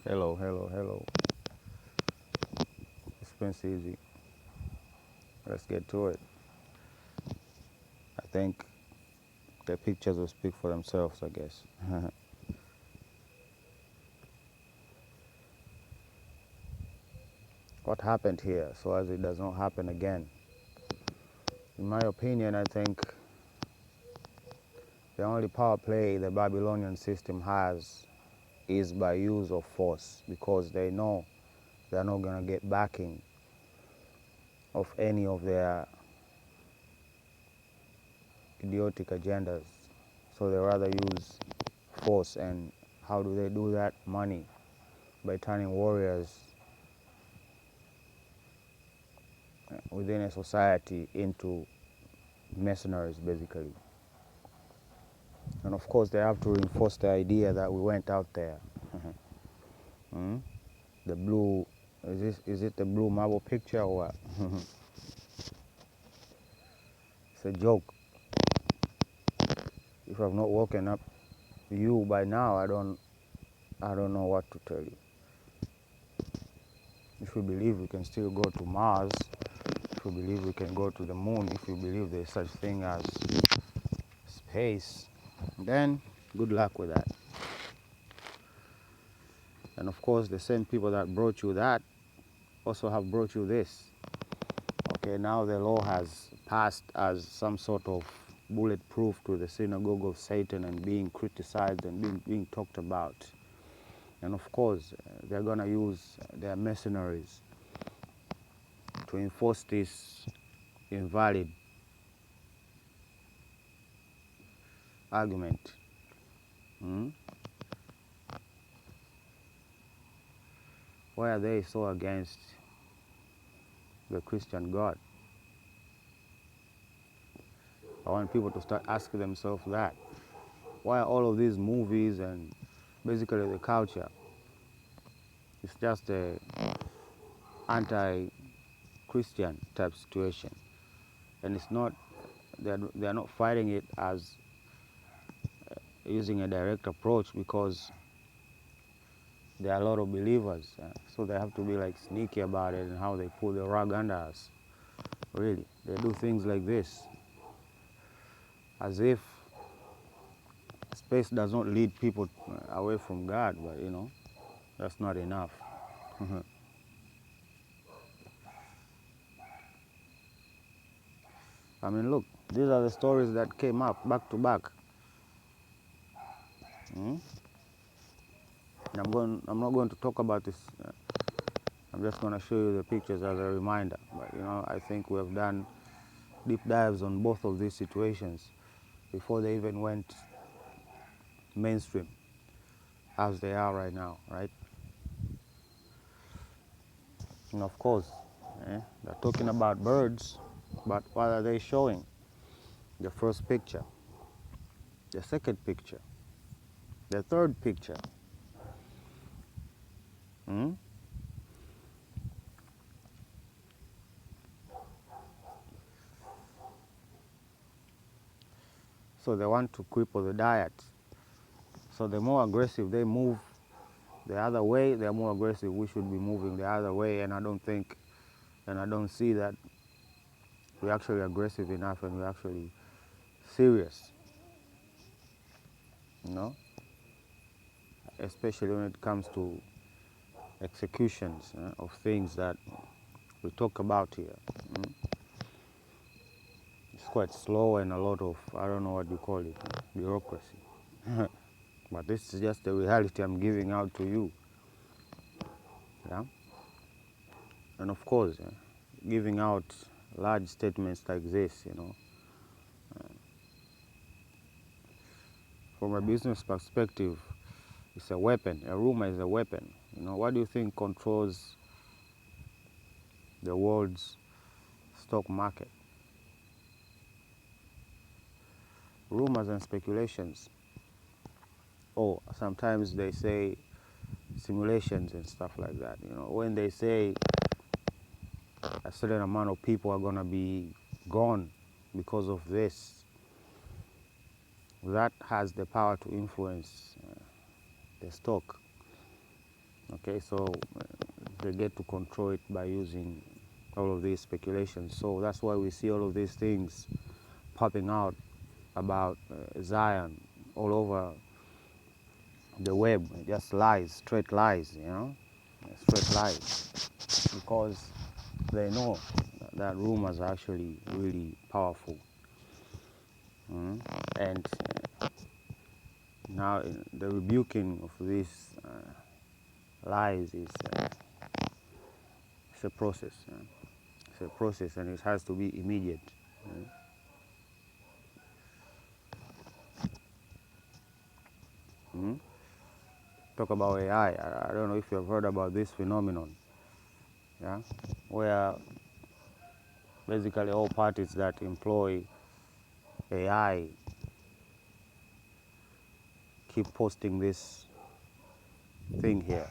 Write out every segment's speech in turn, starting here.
Hello, hello, hello. It's Prince Easy. Let's get to it. I think the pictures will speak for themselves, I guess. What happened here so as it does not happen again? In my opinion, I think the only power play the Babylonian system has is by use of force because they know they're not going to get backing of any of their idiotic agendas. So they rather use force. And how do they do that? Money. By turning warriors within a society into mercenaries, basically. And of course, they have to reinforce the idea that we went out there. Mm? The blue, is it the blue marble picture or what? It's a joke. If I've not woken up you by now, I don't know what to tell you. If you believe we can still go to Mars, if you believe we can go to the moon, if you believe there's such thing as space, then good luck with that. And of course, the same people that brought you that also have brought you this. Okay, now the law has passed as some sort of bulletproof to the synagogue of Satan and being criticized and being talked about. And of course, they're going to use their mercenaries to enforce this invalid argument. Why are they so against the Christian God? I want people to start asking themselves that. Why are all of these movies and basically the culture? It's just a anti-Christian type situation. And it's not, they're not fighting it as using a direct approach because there are a lot of believers. So they have to be like sneaky about it and how they pull the rug under us. Really, they do things like this as if space does not lead people away from God, but that's not enough. I mean, look, these are the stories that came up back to back. And I'm not going to talk about this. I'm just going to show you the pictures as a reminder. But I think we have done deep dives on both of these situations before they even went mainstream, as they are right now, right? And of course, they're talking about birds, but what are they showing? The first picture, the second picture, the third picture. So they want to cripple the diet. So the more aggressive they move the other way, the more aggressive we should be moving the other way. And I don't see that we're actually aggressive enough and we're actually serious, especially when it comes to executions of things that we talk about here. It's quite slow and a lot of, I don't know what you call it, bureaucracy. But this is just the reality I'm giving out to you. Yeah? And of course, giving out large statements like this, from a business perspective, it's a weapon. A rumor is a weapon. What do you think controls the world's stock market? Rumors and speculations. Oh, sometimes they say simulations and stuff like that. When they say a certain amount of people are going to be gone because of this, that has the power to influence the stock. Okay, so they get to control it by using all of these speculations. So that's why we see all of these things popping out about Zion all over the web. Just lies, straight lies, straight lies, because they know that rumors are actually really powerful. And now the rebuking of these lies is it's a process. It's a process, and it has to be immediate. Talk about AI. I don't know if you've heard about this phenomenon, yeah, where basically all parties that employ AI keep posting this thing here.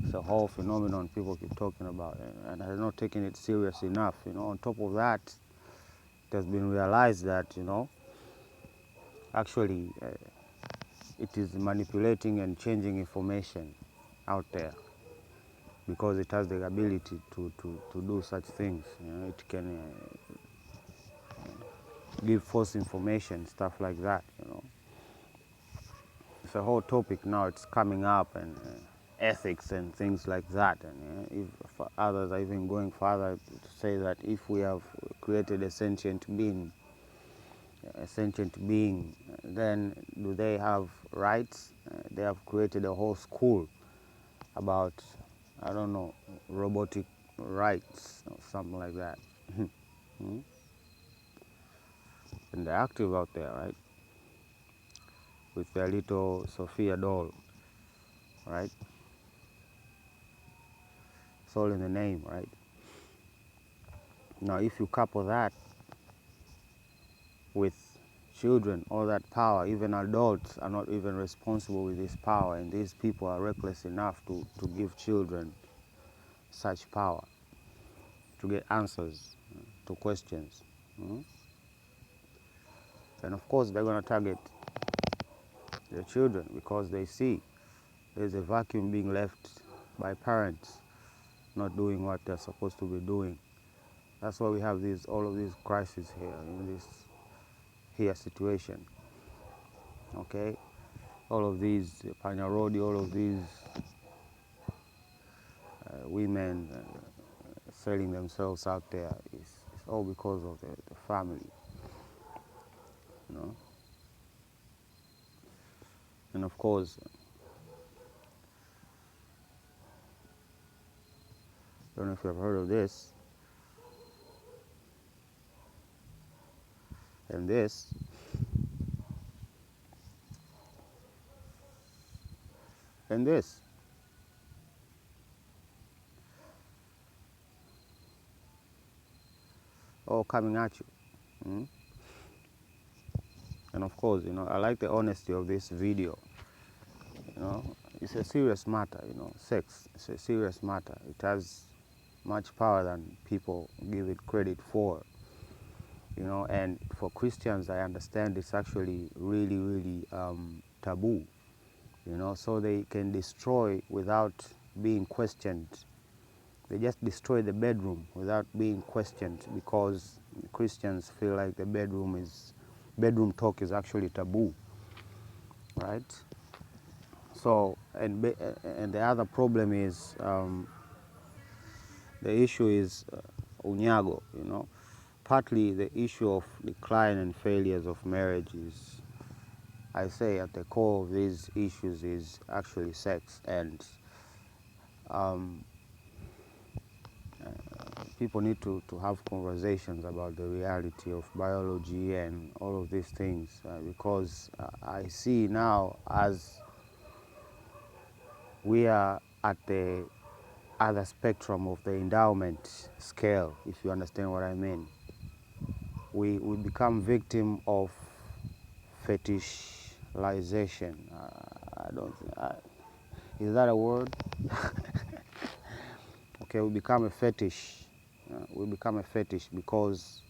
It's a whole phenomenon people keep talking about, and are not taking it serious enough. On top of that, it has been realized that actually it is manipulating and changing information out there, because it has the ability to do such things. It can give false information, stuff like that. It's a whole topic now. It's coming up, and ethics and things like that. And if others are even going further to say that if we have created a sentient being, then do they have rights? They have created a whole school about, I don't know, robotic rights or something like that. And they're active out there, right? With their little Sophia doll, right? It's all in the name, right? Now, if you couple that with children, all that power, even adults are not even responsible with this power, and these people are reckless enough to give children such power to get answers to questions. And of course, they're going to target their children because they see there's a vacuum being left by parents not doing what they're supposed to be doing. That's why we have all of these crises here in this situation. Okay, all of these Panyarodi, all of these women selling themselves out there is all because of the family, And of course, I don't know if you've heard of this, and this, and this. All coming at you. And of course, I like the honesty of this video. It's a serious matter, sex. It's a serious matter. It has much power than people give it credit for. And for Christians, I understand it's actually really, really taboo. So they can destroy without being questioned. They just destroy the bedroom without being questioned, because Christians feel like the bedroom talk is actually taboo, right? So, and the other problem is, the issue is unyago, Partly the issue of decline and failures of marriage is, I say, at the core of these issues is actually sex. And people need to have conversations about the reality of biology and all of these things, because I see now, as we are at the other spectrum of the endowment scale, if you understand what I mean, we become victim of fetishization. I don't think, is that a word? Okay, we become a fetish. We become a fetish because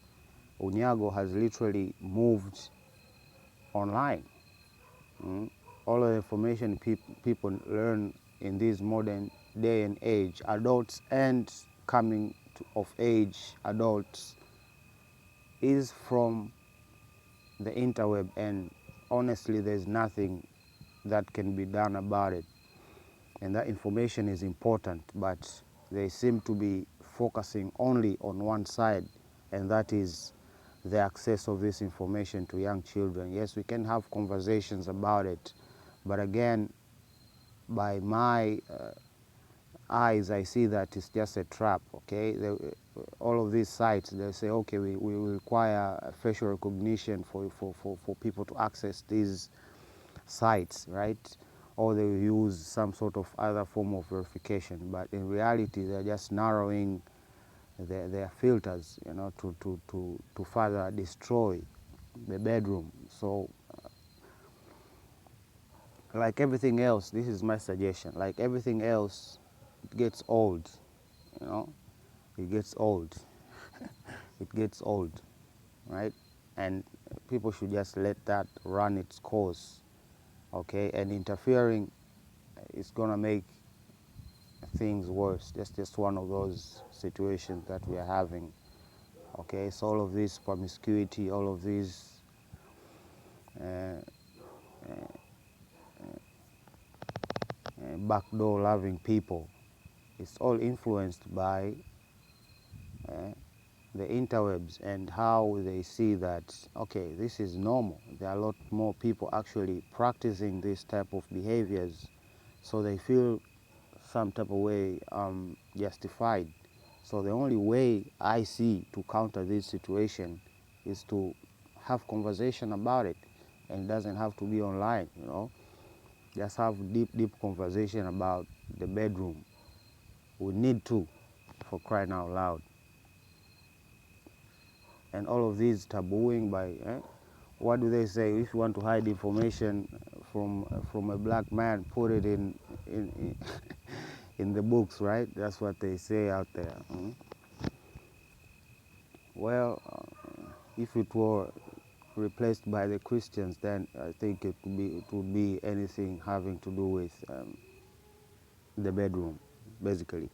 unyago has literally moved online. All of the information people learn in this modern day and age, adults and coming of age adults, is from the interweb, and honestly there's nothing that can be done about it. And that information is important, but they seem to be focusing only on one side, and that is the access of this information to young children. Yes, we can have conversations about it, but again, by my eyes, I see that it's just a trap, okay? All of these sites, they say, okay, we require facial recognition for people to access these sites, right? Or they use some sort of other form of verification, but in reality, they're just narrowing their filters, you know, to further destroy the bedroom. So, like everything else, this is my suggestion, like everything else, it gets old, you know, it gets old. It gets old, right? And people should just let that run its course, okay? And interfering is gonna make things worse. That's just one of those situations that we are having, okay? So all of this promiscuity, all of these backdoor loving people, it's all influenced by the interwebs and how they see that, okay, this is normal. There are a lot more people actually practicing this type of behaviors, so they feel some type of way justified. So the only way I see to counter this situation is to have conversation about it, and it doesn't have to be online, you know. Just have deep conversation about the bedroom. We need to, for crying out loud. And all of these tabooing by, what do they say? If you want to hide information from a black man, put it in in the books, right? That's what they say out there. Well, if it were replaced by the Christians, then I think it would be anything having to do with the bedroom, basically.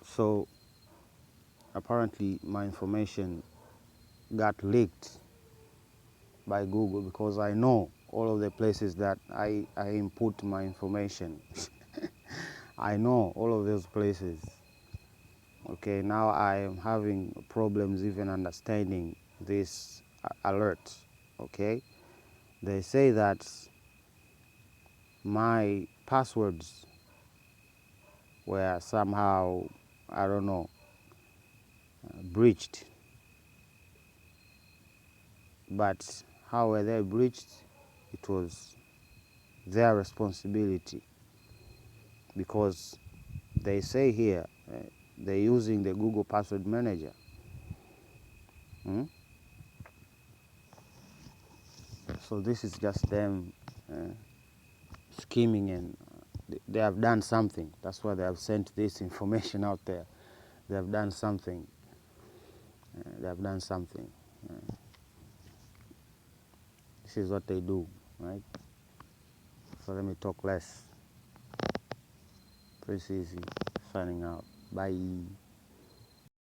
So apparently my information got leaked by Google, because I know all of the places that I input my information. I know all of those places. Okay, now I am having problems even understanding this alert. Okay, they say that my passwords were somehow, I don't know, breached. But how were they breached? It was their responsibility, because they say here they're using the Google Password Manager. So this is just them scheming, and they have done something. That's why they have sent this information out there. They have done something. They have done something. This is what they do, right? So let me talk less. Pretty easy. Signing out. Bye.